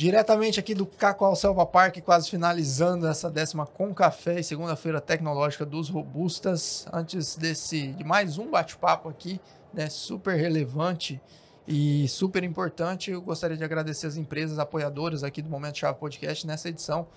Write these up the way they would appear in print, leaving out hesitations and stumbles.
Diretamente aqui do Cacoal Selva Park, quase finalizando essa 10ª com café e segunda-feira tecnológica dos Robustas. Antes de mais um bate-papo aqui, né, super relevante e super importante, eu gostaria de agradecer as empresas apoiadoras aqui do Momento Chave Podcast nessa edição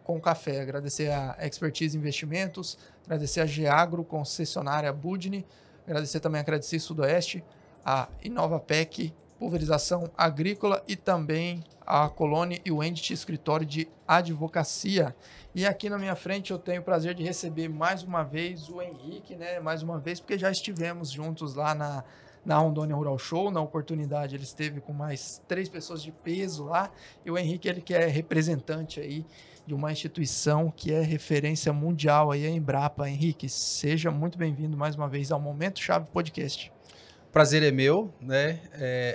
com café. Agradecer a Expertise Investimentos, agradecer a Geagro, concessionária Budni, agradecer também a Credit Sudoeste, a Inovapec, pulverização agrícola e também a Colone e o Endit Escritório de Advocacia. E aqui na minha frente eu tenho o prazer de receber mais uma vez o Henrique, né? Mais uma vez, porque já estivemos juntos lá na Rondônia Rural Show. Na oportunidade ele esteve com mais 3 pessoas de peso lá. E o Henrique, ele que é representante aí de uma instituição que é referência mundial aí, a Embrapa. Henrique, seja muito bem-vindo mais uma vez ao Momento Chave Podcast. Prazer é meu, né?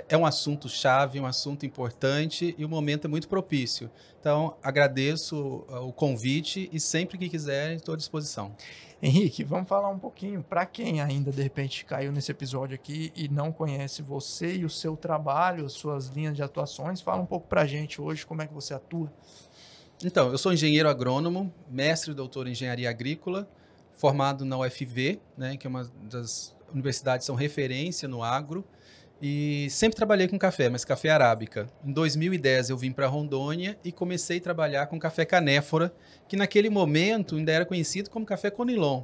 É um assunto chave, um assunto importante e o momento é muito propício. Então, agradeço o convite e sempre que quiserem, estou à disposição. Henrique, vamos falar um pouquinho para quem ainda, de repente, caiu nesse episódio aqui e não conhece você e o seu trabalho, as suas linhas de atuações. Fala um pouco para a gente hoje como é que você atua. Então, eu sou engenheiro agrônomo, mestre e doutor em engenharia agrícola, formado na UFV, né, que é uma das universidades são referência no agro, e sempre trabalhei com café, mas café arábica. Em 2010 eu vim para Rondônia e comecei a trabalhar com café canéfora, que naquele momento ainda era conhecido como café conilon.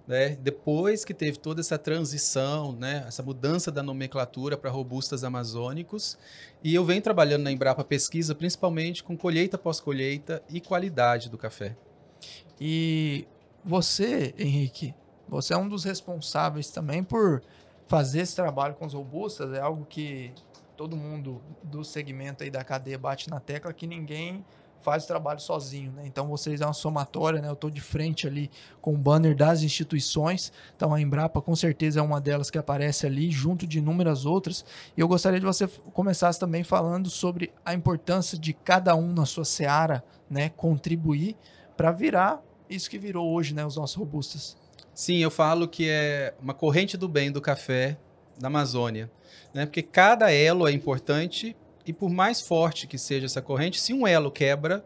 Né? Depois que teve toda essa transição, né, essa mudança da nomenclatura para robustas amazônicos, e eu venho trabalhando na Embrapa Pesquisa, principalmente com colheita, pós-colheita e qualidade do café. E você, Henrique, você é um dos responsáveis também por fazer esse trabalho com os robustas. É algo que todo mundo do segmento aí da cadeia bate na tecla, que ninguém faz o trabalho sozinho, né? Então vocês é uma somatória, né? Eu estou de frente ali com o banner das instituições. Então a Embrapa com certeza é uma delas que aparece ali, junto de inúmeras outras. E eu gostaria de você começasse também falando sobre a importância de cada um na sua seara, né? Contribuir para virar isso que virou hoje, né? Os nossos robustas. Sim, eu falo que é uma corrente do bem do café da Amazônia, né? Porque cada elo é importante e por mais forte que seja essa corrente, se um elo quebra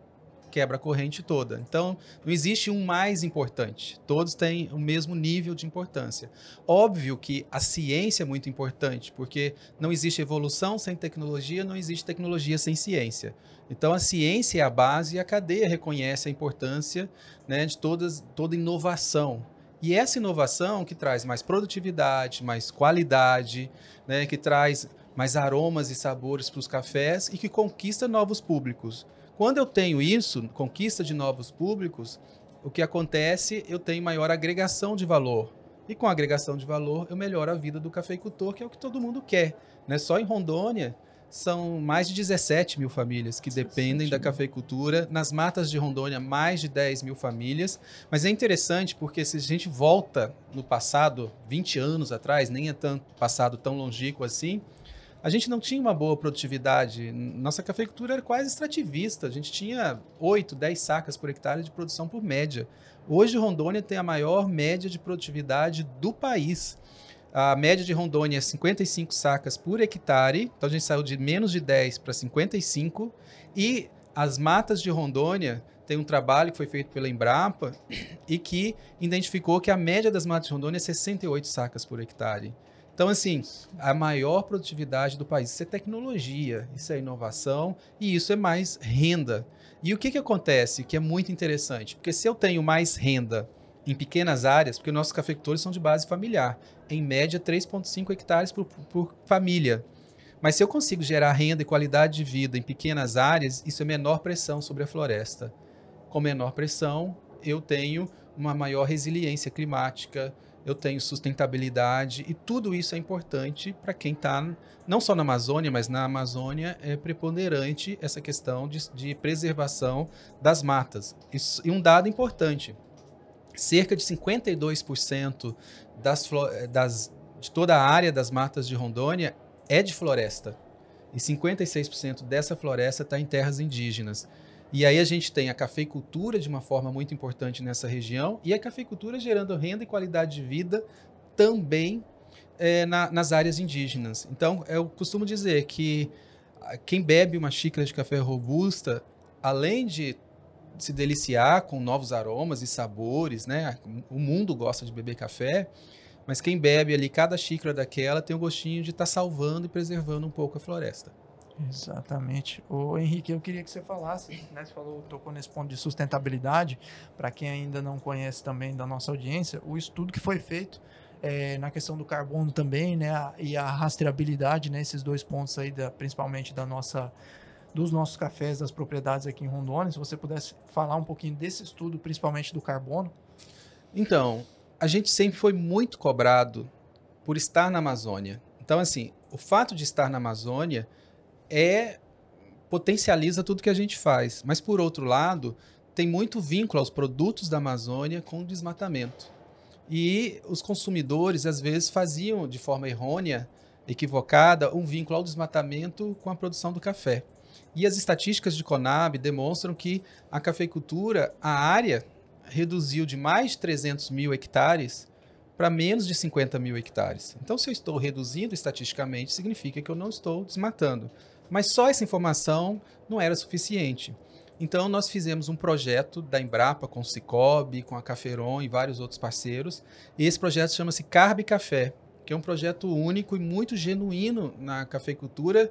a corrente toda. Então, não existe um mais importante. Todos têm o mesmo nível de importância. Óbvio que a ciência é muito importante, porque não existe evolução sem tecnologia, não existe tecnologia sem ciência. Então, a ciência é a base e a cadeia reconhece a importância, né, de toda inovação. E essa inovação que traz mais produtividade, mais qualidade, né, que traz mais aromas e sabores para os cafés e que conquista novos públicos. Quando eu tenho isso, conquista de novos públicos, o que acontece, eu tenho maior agregação de valor. E com a agregação de valor, eu melhoro a vida do cafeicultor, que é o que todo mundo quer. Né? Só em Rondônia, são mais de 17 mil famílias que dependem da cafeicultura. Nas matas de Rondônia, mais de 10 mil famílias. Mas é interessante porque se a gente volta no passado, 20 anos atrás, nem é tanto passado tão longínquo assim, a gente não tinha uma boa produtividade. Nossa cafeicultura era quase extrativista. A gente tinha 8, 10 sacas por hectare de produção por média. Hoje, Rondônia tem a maior média de produtividade do país. A média de Rondônia é 55 sacas por hectare, então a gente saiu de menos de 10 para 55, e as matas de Rondônia tem um trabalho que foi feito pela Embrapa e que identificou que a média das matas de Rondônia é 68 sacas por hectare. Então, assim, a maior produtividade do país, isso é tecnologia, isso é inovação e isso é mais renda. E o que acontece, que é muito interessante, porque se eu tenho mais renda em pequenas áreas, porque nossos cafeicultores são de base familiar, em média 3,5 hectares por família. Mas se eu consigo gerar renda e qualidade de vida em pequenas áreas, isso é menor pressão sobre a floresta. Com menor pressão, eu tenho uma maior resiliência climática, eu tenho sustentabilidade e tudo isso é importante para quem está, não só na Amazônia, mas na Amazônia é preponderante essa questão de preservação das matas. E um dado importante, cerca de 52% de toda a área das matas de Rondônia é de floresta. E 56% dessa floresta está em terras indígenas. E aí a gente tem a cafeicultura de uma forma muito importante nessa região e a cafeicultura gerando renda e qualidade de vida também nas áreas indígenas. Então, eu costumo dizer que quem bebe uma xícara de café robusta, além de se deliciar com novos aromas e sabores, né? O mundo gosta de beber café, mas quem bebe ali cada xícara daquela tem o gostinho de estar salvando e preservando um pouco a floresta. Exatamente. Ô Henrique, eu queria que você falasse, né? Você falou, tocou nesse ponto de sustentabilidade. Para quem ainda não conhece também da nossa audiência, o estudo que foi feito na questão do carbono também, né? E a rastreabilidade, né? Esses dois pontos aí, principalmente dos nossos cafés, das propriedades aqui em Rondônia. Se você pudesse falar um pouquinho desse estudo, principalmente do carbono. Então, a gente sempre foi muito cobrado por estar na Amazônia. Então, assim, o fato de estar na Amazônia potencializa tudo que a gente faz. Mas, por outro lado, tem muito vínculo aos produtos da Amazônia com o desmatamento. E os consumidores, às vezes, faziam de forma errônea, equivocada, um vínculo ao desmatamento com a produção do café. E as estatísticas de Conab demonstram que a cafeicultura, a área, reduziu de mais de 300 mil hectares para menos de 50 mil hectares. Então, se eu estou reduzindo estatisticamente, significa que eu não estou desmatando. Mas só essa informação não era suficiente. Então, nós fizemos um projeto da Embrapa com o Cicobi, com a Caferon e vários outros parceiros. E esse projeto chama-se Carb Café, que é um projeto único e muito genuíno na cafeicultura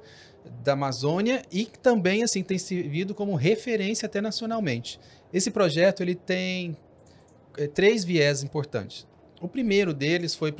da Amazônia e que também assim, tem servido como referência até nacionalmente. Esse projeto ele tem 3 viés importantes. O primeiro deles foi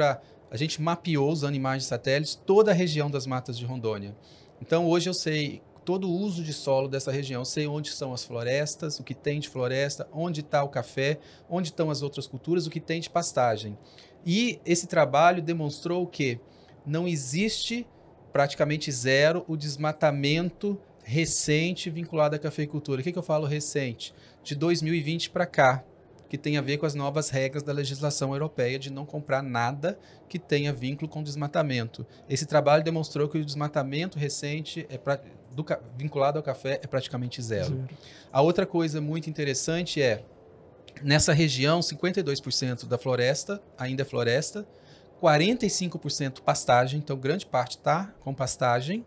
a gente mapeou usando imagens de satélites toda a região das matas de Rondônia. Então, hoje eu sei todo o uso de solo dessa região, eu sei onde são as florestas, o que tem de floresta, onde está o café, onde estão as outras culturas, o que tem de pastagem. E esse trabalho demonstrou que não existe, praticamente zero, o desmatamento recente vinculado à cafeicultura. O que eu falo recente? De 2020 para cá, que tem a ver com as novas regras da legislação europeia de não comprar nada que tenha vínculo com desmatamento. Esse trabalho demonstrou que o desmatamento recente vinculado ao café é praticamente zero. A outra coisa muito interessante nessa região, 52% da floresta ainda é floresta, 45% pastagem, então grande parte está com pastagem,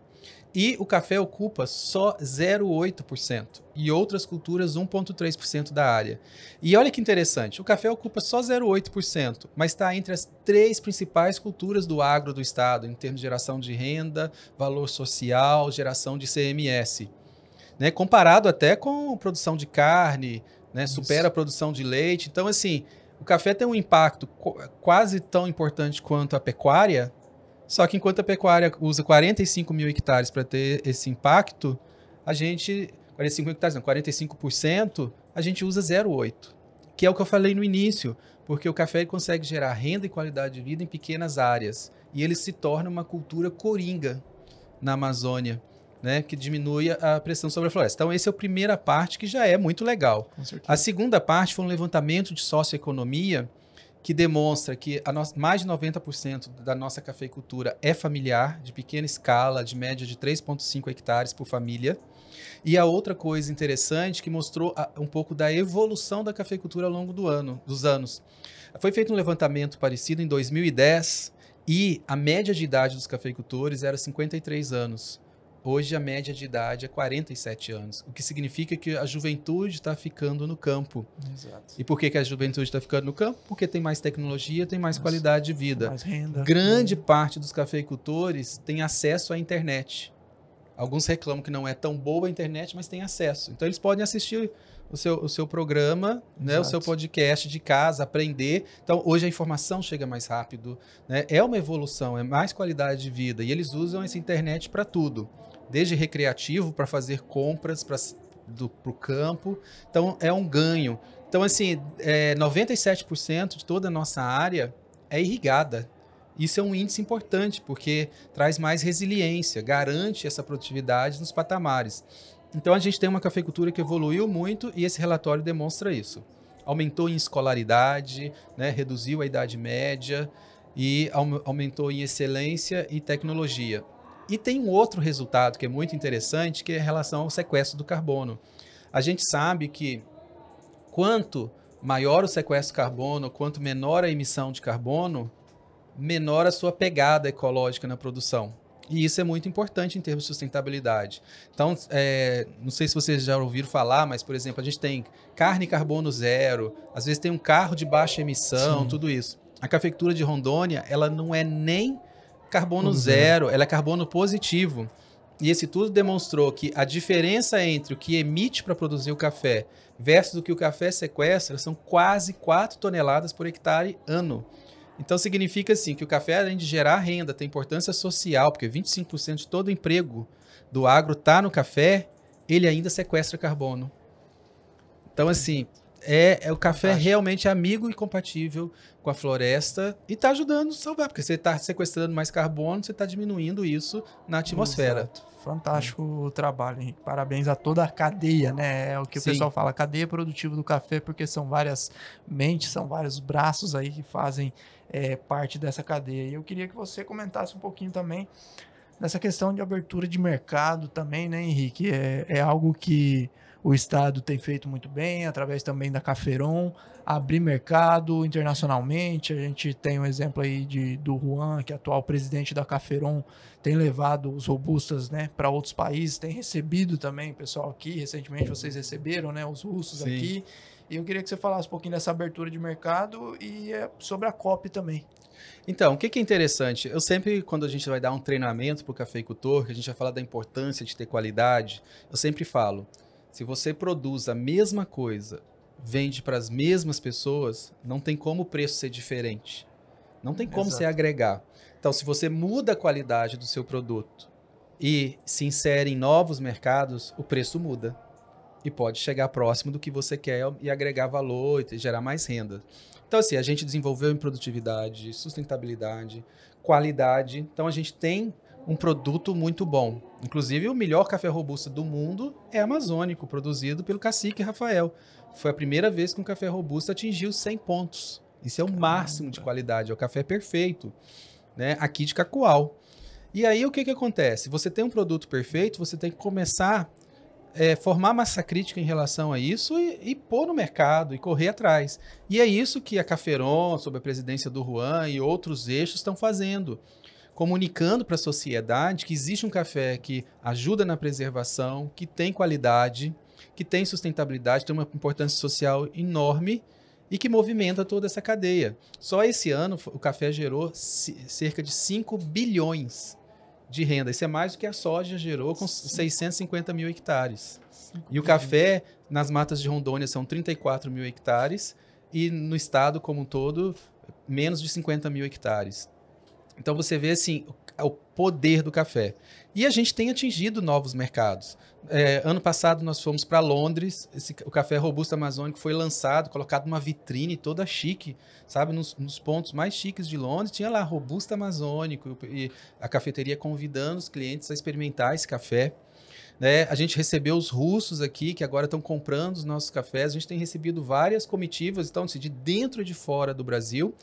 e o café ocupa só 0,8%, e outras culturas 1,3% da área. E olha que interessante, o café ocupa só 0,8%, mas está entre as 3 principais culturas do agro do estado, em termos de geração de renda, valor social, geração de CMS. Né? Comparado até com a produção de carne, né? Supera a produção de leite. Então, assim, o café tem um impacto quase tão importante quanto a pecuária, só que enquanto a pecuária usa 45 mil hectares para ter esse impacto, 45%, a gente usa 0,8%, que é o que eu falei no início, porque o café consegue gerar renda e qualidade de vida em pequenas áreas, e ele se torna uma cultura coringa na Amazônia, né, que diminui a pressão sobre a floresta. Então, essa é a primeira parte, que já é muito legal. A segunda parte foi um levantamento de socioeconomia, que demonstra que mais de 90% da nossa cafeicultura é familiar, de pequena escala, de média de 3,5 hectares por família. E a outra coisa interessante que mostrou um pouco da evolução da cafeicultura ao longo dos anos. Foi feito um levantamento parecido em 2010 e a média de idade dos cafeicultores era 53 anos. Hoje a média de idade é 47 anos, o que significa que a juventude está ficando no campo. Exato. E por que a juventude está ficando no campo? Porque tem mais tecnologia, tem mais qualidade de vida. Mais renda. Grande parte dos cafeicultores tem acesso à internet. Alguns reclamam que não é tão boa a internet, mas tem acesso. Então eles podem assistir o seu programa, né, o seu podcast de casa, aprender. Então hoje a informação chega mais rápido, né? É uma evolução, é mais qualidade de vida. E eles usam essa internet para tudo. Desde recreativo, para fazer compras para o campo. Então, é um ganho. Então, assim, 97% de toda a nossa área é irrigada. Isso é um índice importante, porque traz mais resiliência, garante essa produtividade nos patamares. Então, a gente tem uma cafeicultura que evoluiu muito e esse relatório demonstra isso. Aumentou em escolaridade, né, reduziu a idade média e aumentou em excelência e tecnologia. E tem um outro resultado que é muito interessante, que é em relação ao sequestro do carbono. A gente sabe que quanto maior o sequestro de carbono, quanto menor a emissão de carbono, menor a sua pegada ecológica na produção. E isso é muito importante em termos de sustentabilidade. Então, não sei se vocês já ouviram falar, mas, por exemplo, a gente tem carne carbono zero, às vezes tem um carro de baixa emissão, Sim. tudo isso. A cafeicultura de Rondônia, ela não é nem carbono Tudo zero. zero, ela é carbono positivo. E esse tudo demonstrou que a diferença entre o que emite para produzir o café versus o que o café sequestra são quase 4 toneladas por hectare ano. Então significa assim que o café, além de gerar renda, tem importância social, porque 25% de todo o emprego do agro está no café, ele ainda sequestra carbono. Então, assim, o café Fantástico. realmente amigo e compatível com a floresta e está ajudando a salvar, porque você está sequestrando mais carbono, você está diminuindo isso na atmosfera. Exato. Fantástico o trabalho, Henrique. Parabéns a toda a cadeia, né? É o que o Sim. pessoal fala, cadeia produtiva do café, porque são várias mentes, são vários braços aí que fazem parte dessa cadeia. E eu queria que você comentasse um pouquinho também nessa questão de abertura de mercado também, né, Henrique? É algo que o Estado tem feito muito bem, através também da Caferon, abrir mercado internacionalmente. A gente tem um exemplo aí do Juan, que é atual presidente da Caferon, tem levado os robustas, né, para outros países, tem recebido também pessoal aqui. Recentemente vocês receberam, né, os russos Sim. aqui. E eu queria que você falasse um pouquinho dessa abertura de mercado e sobre a COP também. Então, o que é interessante? Eu sempre, quando a gente vai dar um treinamento para o cafeicultor, que a gente vai falar da importância de ter qualidade, eu sempre falo, se você produz a mesma coisa, vende para as mesmas pessoas, não tem como o preço ser diferente. Não tem como Exato. você agregar. Então, se você muda a qualidade do seu produto e se insere em novos mercados, o preço muda. E pode chegar próximo do que você quer e agregar valor e gerar mais renda. Então, assim, a gente desenvolveu em produtividade, sustentabilidade, qualidade. Então, a gente tem um produto muito bom. Inclusive, o melhor café robusta do mundo é amazônico, produzido pelo cacique Rafael. Foi a primeira vez que um café robusta atingiu 100 pontos. Isso é o máximo de qualidade, é o café perfeito, né? Aqui de Cacoal. E aí, o que acontece? Você tem um produto perfeito, você tem que começar formar massa crítica em relação a isso e pôr no mercado e correr atrás. E é isso que a Caferon, sob a presidência do Juan e outros eixos estão fazendo, comunicando para a sociedade que existe um café que ajuda na preservação, que tem qualidade, que tem sustentabilidade, tem uma importância social enorme e que movimenta toda essa cadeia. Só esse ano o café gerou cerca de 5 bilhões de renda. Isso é mais do que a soja gerou com 650 mil hectares. E o café nas matas de Rondônia são 34 mil hectares e no estado como um todo, menos de 50 mil hectares. Então você vê assim, o poder do café. E a gente tem atingido novos mercados. Ano passado nós fomos para Londres, o café robusto amazônico foi lançado, colocado numa vitrine toda chique, sabe, nos pontos mais chiques de Londres, tinha lá robusto amazônico e a cafeteria convidando os clientes a experimentar esse café. Né? A gente recebeu os russos aqui, que agora estão comprando os nossos cafés. A gente tem recebido várias comitivas, então, de dentro e de fora do Brasil.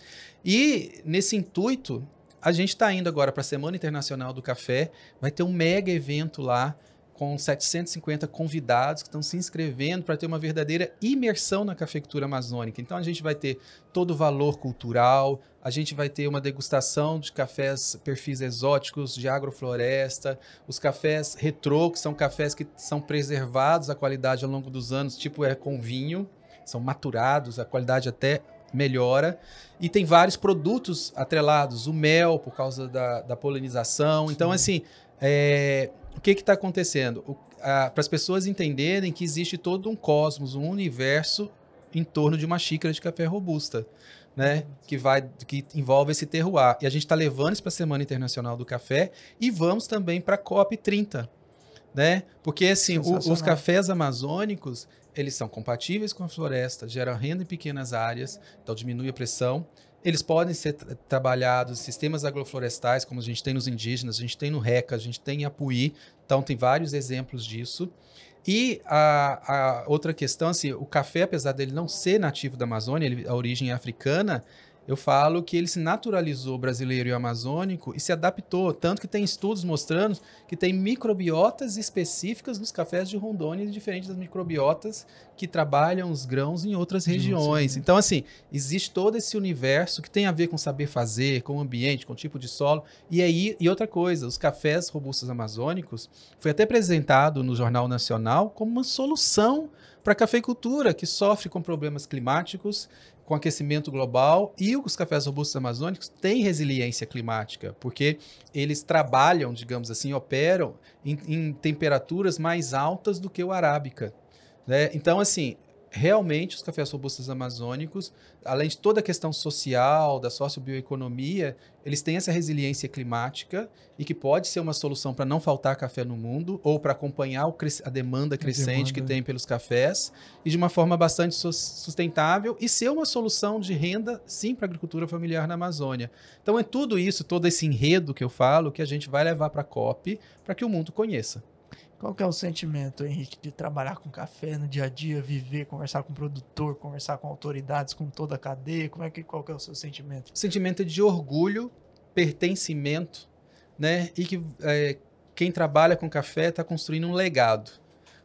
E nesse intuito, a gente está indo agora para a Semana Internacional do Café. Vai ter um mega evento lá, com 750 convidados que estão se inscrevendo para ter uma verdadeira imersão na cafeicultura amazônica. Então a gente vai ter todo o valor cultural, a gente vai ter uma degustação de cafés perfis exóticos, de agrofloresta, os cafés retrô, que são cafés que são preservados a qualidade ao longo dos anos, tipo com vinho, são maturados, a qualidade até melhora. E tem vários produtos atrelados, o mel por causa da polinização. Então, assim, o que está acontecendo? Para as pessoas entenderem que existe todo um cosmos, um universo em torno de uma xícara de café robusta, né? Que envolve esse terroir. E a gente está levando isso para a Semana Internacional do Café e vamos também para a COP30, né? Porque assim, os cafés amazônicos, eles são compatíveis com a floresta, geram renda em pequenas áreas, então diminui a pressão. Eles podem ser trabalhados em sistemas agroflorestais, como a gente tem nos indígenas, a gente tem no RECA, a gente tem em Apuí, então tem vários exemplos disso. E a outra questão, assim, o café, apesar dele não ser nativo da Amazônia, a origem é africana, Eu falo que ele se naturalizou brasileiro e amazônico e se adaptou, tanto que tem estudos mostrando que tem microbiotas específicas nos cafés de Rondônia, diferentes das microbiotas que trabalham os grãos em outras regiões. Então, assim, existe todo esse universo que tem a ver com saber fazer, com o ambiente, com o tipo de solo. E outra coisa, os cafés robustos amazônicos foi até apresentado no Jornal Nacional como uma solução para a cafeicultura, que sofre com problemas climáticos, com aquecimento global, e os cafés robustos amazônicos têm resiliência climática, porque eles trabalham, digamos assim, operam em temperaturas mais altas do que o arábica, né? Então, assim, realmente os cafés robustos amazônicos, além de toda a questão social, da sociobioeconomia, eles têm essa resiliência climática e que pode ser uma solução para não faltar café no mundo ou para acompanhar a demanda crescente que tem pelos cafés e de uma forma bastante sustentável e ser uma solução de renda, sim, para a agricultura familiar na Amazônia. Então é tudo isso, todo esse enredo que eu falo, que a gente vai levar para a COP para que o mundo conheça. Qual que é o sentimento, Henrique, de trabalhar com café no dia a dia, viver, conversar com o produtor, conversar com autoridades, com toda a cadeia? Qual que é o seu sentimento? O sentimento é de orgulho, pertencimento, né? E que quem trabalha com café está construindo um legado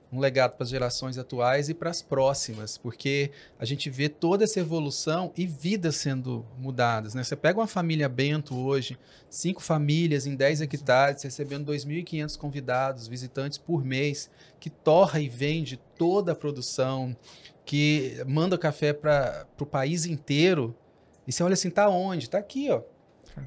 para as gerações atuais e para as próximas, porque a gente vê toda essa evolução e vidas sendo mudadas, né? Você pega uma família Bento hoje, 5 famílias em 10 hectares, recebendo 2.500 convidados, visitantes por mês, que torra e vende toda a produção, que manda café para o país inteiro, e você olha assim, tá onde? Tá aqui, ó.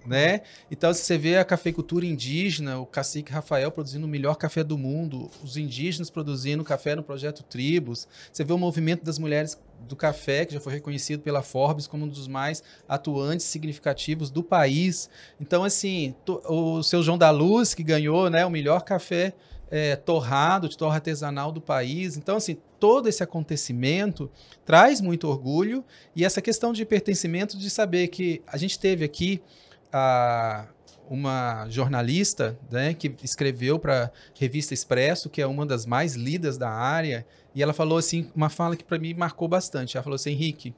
Né? Então, se você vê a cafeicultura indígena, o cacique Rafael produzindo o melhor café do mundo, os indígenas produzindo café no Projeto Tribos, você vê o movimento das mulheres do café, que já foi reconhecido pela Forbes como um dos mais atuantes significativos do país. Então, assim, o seu João da Luz, que ganhou, né, o melhor café torrado, de torra artesanal do país. Então, assim, todo esse acontecimento traz muito orgulho e essa questão de pertencimento, de saber que a gente teve aqui uma jornalista, né, que escreveu para a Revista Expresso, que é uma das mais lidas da área, e ela falou assim, uma fala que para mim marcou bastante. Ela falou assim, Henrique,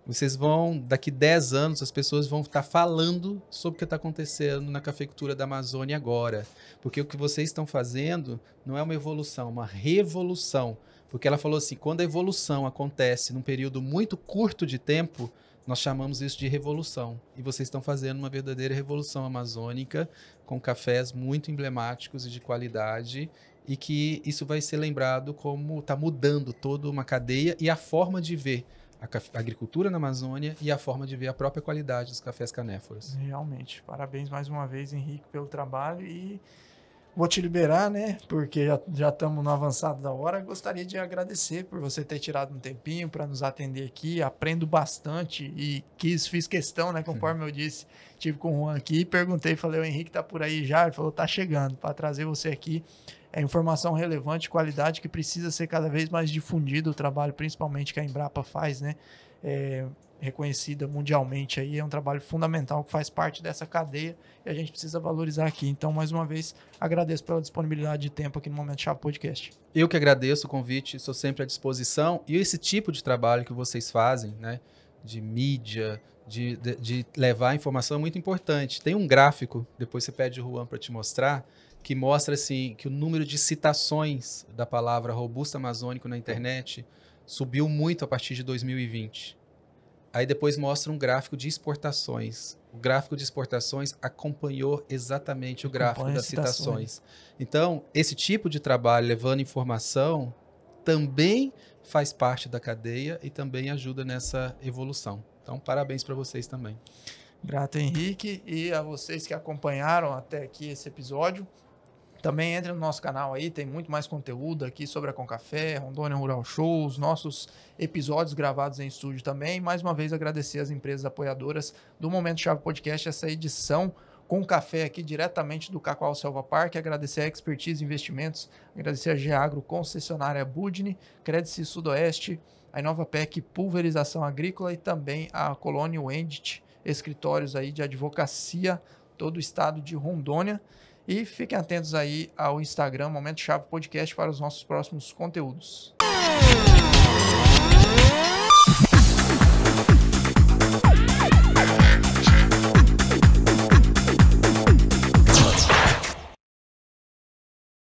vocês vão, daqui 10 anos, as pessoas vão estar falando sobre o que está acontecendo na cafeicultura da Amazônia agora, porque o que vocês estão fazendo não é uma evolução, é uma revolução. Porque ela falou assim, quando a evolução acontece num período muito curto de tempo, nós chamamos isso de revolução. E vocês estão fazendo uma verdadeira revolução amazônica, com cafés muito emblemáticos e de qualidade, e que isso vai ser lembrado como está mudando toda uma cadeia e a forma de ver a agricultura na Amazônia e a forma de ver a própria qualidade dos cafés canéforos. Realmente. Parabéns mais uma vez, Henrique, pelo trabalho e vou te liberar, né? Porque já estamos no avançado da hora. Gostaria de agradecer por você ter tirado um tempinho para nos atender aqui. Aprendo bastante e fiz questão, né? Conforme eu disse, tive com o Juan aqui, perguntei, falei, o Henrique tá por aí já? Ele falou, tá chegando, para trazer você aqui. É informação relevante, qualidade que precisa ser cada vez mais difundido o trabalho, principalmente que a Embrapa faz, né? Reconhecida mundialmente aí, é um trabalho fundamental que faz parte dessa cadeia e a gente precisa valorizar aqui. Então, mais uma vez, agradeço pela disponibilidade de tempo aqui no Momento Chave Podcast. Eu que agradeço o convite, estou sempre à disposição. E esse tipo de trabalho que vocês fazem, né, de mídia, de levar a informação é muito importante. Tem um gráfico, depois você pede o Juan para te mostrar, que mostra assim, que o número de citações da palavra robusto amazônico na internet subiu muito a partir de 2020. Aí depois mostra um gráfico de exportações. O gráfico de exportações acompanhou exatamente o gráfico das citações. Então, esse tipo de trabalho levando informação também faz parte da cadeia e também ajuda nessa evolução. Então, parabéns para vocês também. Grato, Henrique, e a vocês que acompanharam até aqui esse episódio. Também entre no nosso canal aí, tem muito mais conteúdo aqui sobre a Concafé, Rondônia Rural Show, os nossos episódios gravados em estúdio também. Mais uma vez agradecer às empresas apoiadoras do Momento Chave Podcast, essa edição com café aqui diretamente do Cacoal Selva Park. Agradecer a Expertise Investimentos, agradecer a Geagro, concessionária Budni, Crédito Sudoeste, a Inovapec Pulverização Agrícola e também a Colônia Wendt, escritórios aí de advocacia, todo o estado de Rondônia. E fiquem atentos aí ao Instagram, Momento Chave Podcast, para os nossos próximos conteúdos.